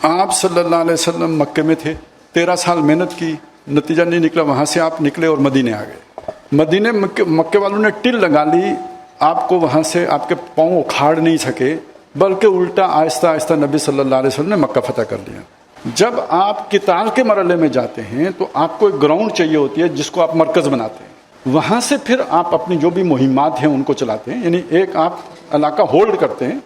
آپ صلی اللہ علیہ وسلم مکے میں تھے، 13 سال محنت کی، نتیجہ نہیں نکلا، وہاں سے آپ نکلے اور مدینے آ گئے. مدینے مکے والوں نے ٹل لگا لی، آپ کو وہاں سے آپ کے پاؤں اکھاڑ نہیں سکے، بلکہ الٹا آہستہ آہستہ نبی صلی اللہ علیہ وسلم نے مکہ فتح کر لیا. جب آپ قتال کے مرحلے میں جاتے ہیں تو آپ کو ایک گراؤنڈ چاہیے ہوتی ہے جس کو آپ مرکز بناتے ہیں، وہاں سے پھر آپ اپنی جو بھی مہمات ہیں ان کو چلاتے ہیں. یعنی ایک آپ علاقہ ہولڈ کرتے ہیں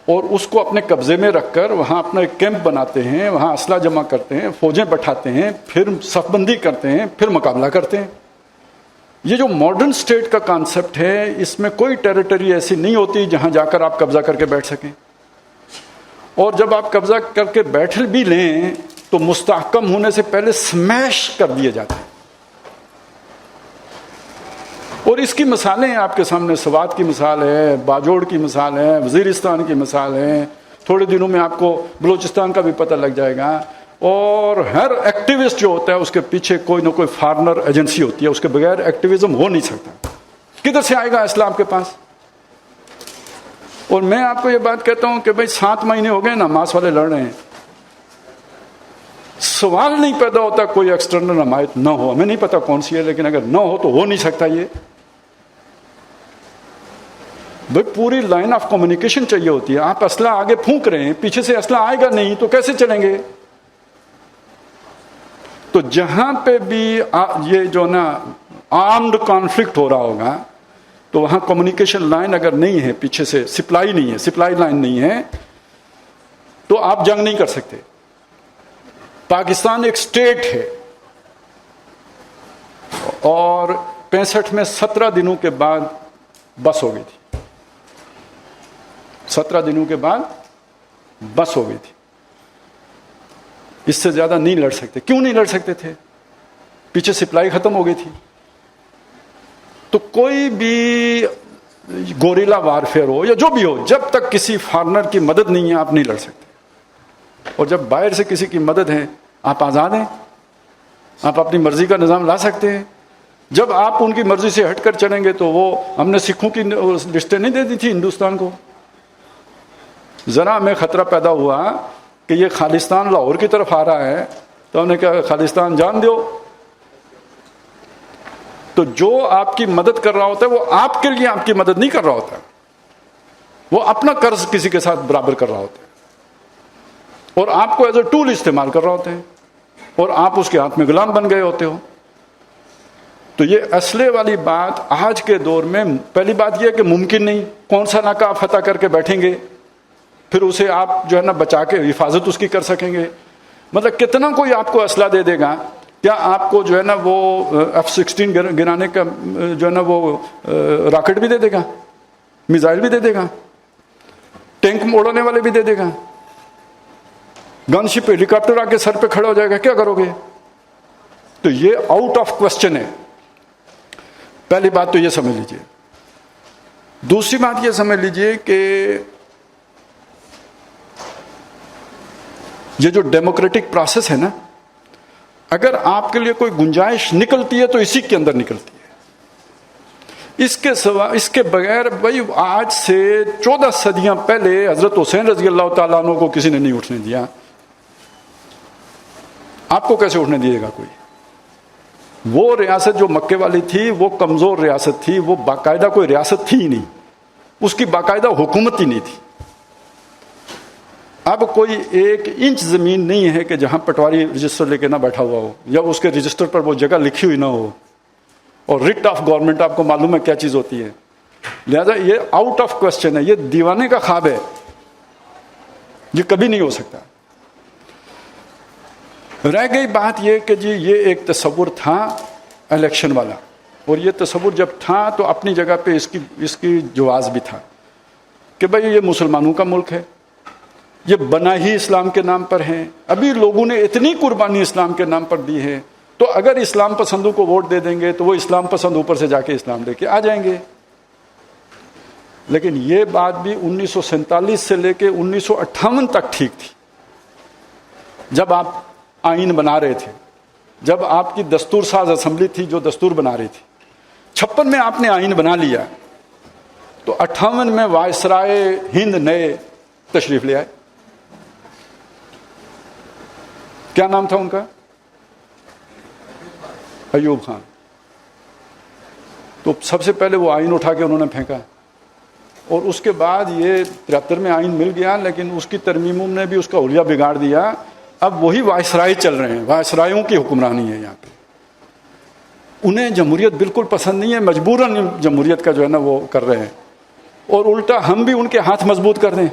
اور اس کو اپنے قبضے میں رکھ کر وہاں اپنا ایک کیمپ بناتے ہیں، وہاں اسلحہ جمع کرتے ہیں، فوجیں بٹھاتے ہیں، پھر صف بندی کرتے ہیں، پھر مقابلہ کرتے ہیں. یہ جو ماڈرن سٹیٹ کا کانسیپٹ ہے، اس میں کوئی ٹیریٹری ایسی نہیں ہوتی جہاں جا کر آپ قبضہ کر کے بیٹھ سکیں، اور جب آپ قبضہ کر کے بیٹھ بھی لیں تو مستحکم ہونے سے پہلے سمیش کر دیے جاتے ہیں. اور اس کی مثالیں ہیں آپ کے سامنے، سوات کی مثال ہے، باجوڑ کی مثال ہے، وزیرستان کی مثال ہے، تھوڑے دنوں میں آپ کو بلوچستان کا بھی پتہ لگ جائے گا. اور ہر ایکٹیوسٹ جو ہوتا ہے اس کے پیچھے کوئی نہ کوئی فارنر ایجنسی ہوتی ہے، اس کے بغیر ایکٹیویزم ہو نہیں سکتا. کدھر سے آئے گا اسلام آپ کے پاس؟ اور میں آپ کو یہ بات کہتا ہوں کہ بھائی 7 مہینے ہو گئے نا حماس والے لڑ رہے ہیں، سوال نہیں پیدا ہوتا کوئی ایکسٹرنل حمایت نہ ہو. ہمیں نہیں پتا کون سی ہے، لیکن اگر نہ ہو تو ہو نہیں سکتا. یہ بھائی پوری لائن آف کمیونیکیشن چاہیے ہوتی ہے. آپ اسلحہ آگے پھونک رہے ہیں، پیچھے سے اسلحہ آئے گا نہیں تو کیسے چلیں گے؟ تو جہاں پہ بھی یہ جو نا آرمڈ کانفلکٹ ہو رہا ہوگا تو وہاں کمیونیکیشن لائن اگر نہیں ہے، پیچھے سے سپلائی نہیں ہے، سپلائی لائن نہیں ہے، تو آپ جنگ نہیں کر سکتے. پاکستان ایک سٹیٹ ہے اور 65 میں 17 دنوں کے بعد بس ہو گئی تھی. 17 دنوں کے بعد بس ہو گئی تھی. اس سے زیادہ نہیں لڑ سکتے. کیوں نہیں لڑ سکتے تھے؟ پیچھے سپلائی ختم ہو گئی تھی. تو کوئی بھی گوریلا وارفیئر ہو یا جو بھی ہو، جب تک کسی فارنر کی مدد نہیں ہے آپ نہیں لڑ سکتے. اور جب باہر سے کسی کی مدد ہے آپ آزاد ہیں، آپ اپنی مرضی کا نظام لا سکتے ہیں. جب آپ ان کی مرضی سے ہٹ کر چلیں گے تو وہ ہم نے سکھوں کی لسٹیں نہیں دے دی تھی ہندوستان کو. ذرا ہمیں خطرہ پیدا ہوا کہ یہ خالستان لاہور کی طرف آ رہا ہے تو ہم نے کہا خالستان جان دو. تو جو آپ کی مدد کر رہا ہوتا ہے وہ آپ کے لیے آپ کی مدد نہیں کر رہا ہوتا، وہ اپنا قرض کسی کے ساتھ برابر کر رہا ہوتا ہے اور آپ کو ایز اے ٹول استعمال کر رہا ہوتا ہے اور آپ اس کے ہاتھ میں غلام بن گئے ہوتے ہو. تو یہ اسلحے والی بات آج کے دور میں، پہلی بات یہ ہے کہ ممکن نہیں. کون سا علاقہ آپ فتح کر کے بیٹھیں گے پھر اسے آپ جو ہے نا بچا کے حفاظت اس کی کر سکیں گے؟ مطلب کتنا کوئی آپ کو اسلحہ دے دے گا، کیا آپ کو جو ہے نا وہ F-16 گرانے کا جو ہے نا وہ راکٹ بھی دے دے گا، میزائل بھی دے دے گا، ٹینک اڑانے والے بھی دے دے گا، گن شپ ہیلی کاپٹر آ کے سر پہ کھڑا ہو جائے گا، کیا کرو گے؟ تو یہ آؤٹ آف کوسچن ہے. پہلی بات تو یہ سمجھ لیجئے. دوسری بات یہ سمجھ لیجئے کہ یہ جو ڈیموکریٹک پروسیس ہے نا، اگر آپ کے لیے کوئی گنجائش نکلتی ہے تو اسی کے اندر نکلتی ہے. اس کے بغیر بھائی آج سے 14 صدیاں پہلے حضرت حسین رضی اللہ تعالیٰ عنہ کو کسی نے نہیں اٹھنے دیا. آپ کو کیسے اٹھنے دیے گا کوئی؟ وہ ریاست جو مکے والی تھی وہ کمزور ریاست تھی، وہ باقاعدہ کوئی ریاست تھی ہی نہیں، اس کی باقاعدہ حکومت ہی نہیں تھی. اب کوئی 1 انچ زمین نہیں ہے کہ جہاں پٹواری رجسٹر لے کے نہ بیٹھا ہوا ہو یا اس کے رجسٹر پر وہ جگہ لکھی ہوئی نہ ہو. اور ریٹ آف گورنمنٹ آپ کو معلوم ہے کیا چیز ہوتی ہے. لہذا یہ آؤٹ آف کوسچن ہے، یہ دیوانے کا خواب ہے، یہ کبھی نہیں ہو سکتا. رہ گئی بات یہ کہ جی یہ ایک تصور تھا الیکشن والا، اور یہ تصور جب تھا تو اپنی جگہ پہ اس کی جواز بھی تھا کہ بھائی یہ مسلمانوں کا ملک ہے، یہ بنا ہی اسلام کے نام پر ہے. ابھی لوگوں نے اتنی قربانی اسلام کے نام پر دی ہے، تو اگر اسلام پسندوں کو ووٹ دے دیں گے تو وہ اسلام پسند اوپر سے جا کے اسلام لے کے آ جائیں گے. لیکن یہ بات بھی 1947 سے لے کے 1958 تک ٹھیک تھی، جب آپ آئین بنا رہے تھے، جب آپ کی دستور ساز اسمبلی تھی جو دستور بنا رہی تھی. 56 میں آپ نے آئین بنا لیا تو 58 میں وائسرائے ہند نئے تشریف لے آئے. کیا نام تھا ان کا؟ ایوب خان. تو سب سے پہلے وہ آئین اٹھا کے انہوں نے پھینکا، اور اس کے بعد یہ 73 میں آئین مل گیا، لیکن اس کی ترمیموں نے بھی اس کا حلیہ بگاڑ دیا. اب وہی وائسرائے چل رہے ہیں، وائسرایوں کی حکمرانی ہے یہاں پہ. انہیں جمہوریت بالکل پسند نہیں ہے، مجبوراً جمہوریت کا جو ہے نا وہ کر رہے ہیں، اور الٹا ہم بھی ان کے ہاتھ مضبوط کر دیں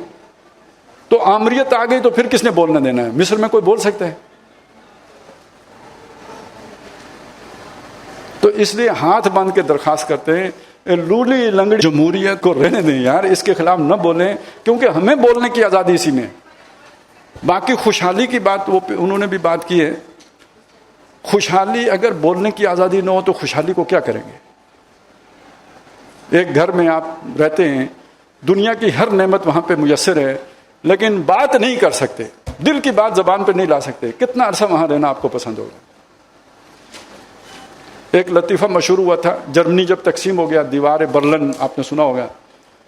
تو آمریت آ گئی تو پھر کس نے بولنے دینا ہے؟ مصر میں کوئی بول سکتا ہے؟ تو اس لیے ہاتھ باندھ کے درخواست کرتے ہیں لولی لنگڑی جمہوریت کو رہنے دیں یار، اس کے خلاف نہ بولیں، کیونکہ ہمیں بولنے کی آزادی اسی میں. باقی خوشحالی کی بات وہ انہوں نے بھی بات کی ہے. خوشحالی اگر بولنے کی آزادی نہ ہو تو خوشحالی کو کیا کریں گے؟ ایک گھر میں آپ رہتے ہیں، دنیا کی ہر نعمت وہاں پہ میسر ہے، لیکن بات نہیں کر سکتے، دل کی بات زبان پہ نہیں لا سکتے. کتنا عرصہ وہاں رہنا آپ کو پسند ہوگا؟ ایک لطیفہ مشہور ہوا تھا، جرمنی جب تقسیم ہو گیا، دیوار برلن آپ نے سنا ہوگا،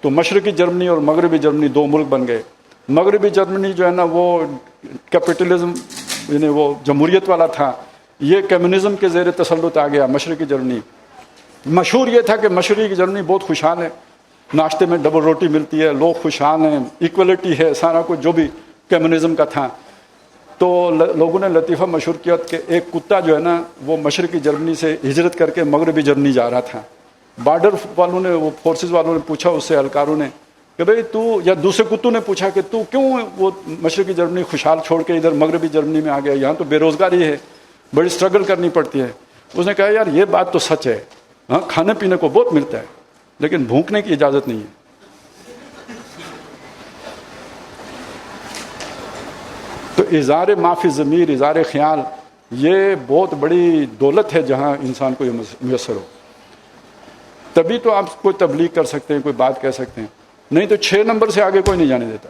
تو مشرقی جرمنی اور مغربی جرمنی دو ملک بن گئے. مغربی جرمنی جو ہے نا وہ کیپٹلزم یعنی وہ جمہوریت والا تھا، یہ کمیونزم کے زیر تسلط آ گیا. مشرقی جرمنی مشہور یہ تھا کہ مشرقی جرمنی بہت خوشحال ہے، ناشتے میں ڈبل روٹی ملتی ہے، لوگ خوشحال ہیں، ایکولیٹی ہے، سارا کچھ جو بھی کمیونزم کا تھا. تو لوگوں نے لطیفہ مشہور کیا کہ ایک کتا جو ہے نا وہ مشرقی جرمنی سے ہجرت کر کے مغربی جرمنی جا رہا تھا. بارڈر والوں نے، وہ فورسز والوں نے پوچھا اس سے، اہلکاروں نے، کہ بھئی تو، یا دوسرے کتوں نے پوچھا کہ تو کیوں وہ مشرقی جرمنی خوشحال چھوڑ کے ادھر مغربی جرمنی میں آ گیا، یہاں تو بے روزگاری ہے، بڑی سٹرگل کرنی پڑتی ہے. اس نے کہا یار یہ بات تو سچ ہے، ہاں کھانے پینے کو بہت ملتا ہے لیکن بھوکنے کی اجازت نہیں ہے. تو اظہار معافی ضمیر، اظہار خیال، یہ بہت بڑی دولت ہے جہاں انسان کو یہ میسر ہو. تبھی تو آپ کوئی تبلیغ کر سکتے ہیں، کوئی بات کہہ سکتے ہیں، نہیں تو 6 نمبر سے آگے کوئی نہیں جانے دیتا.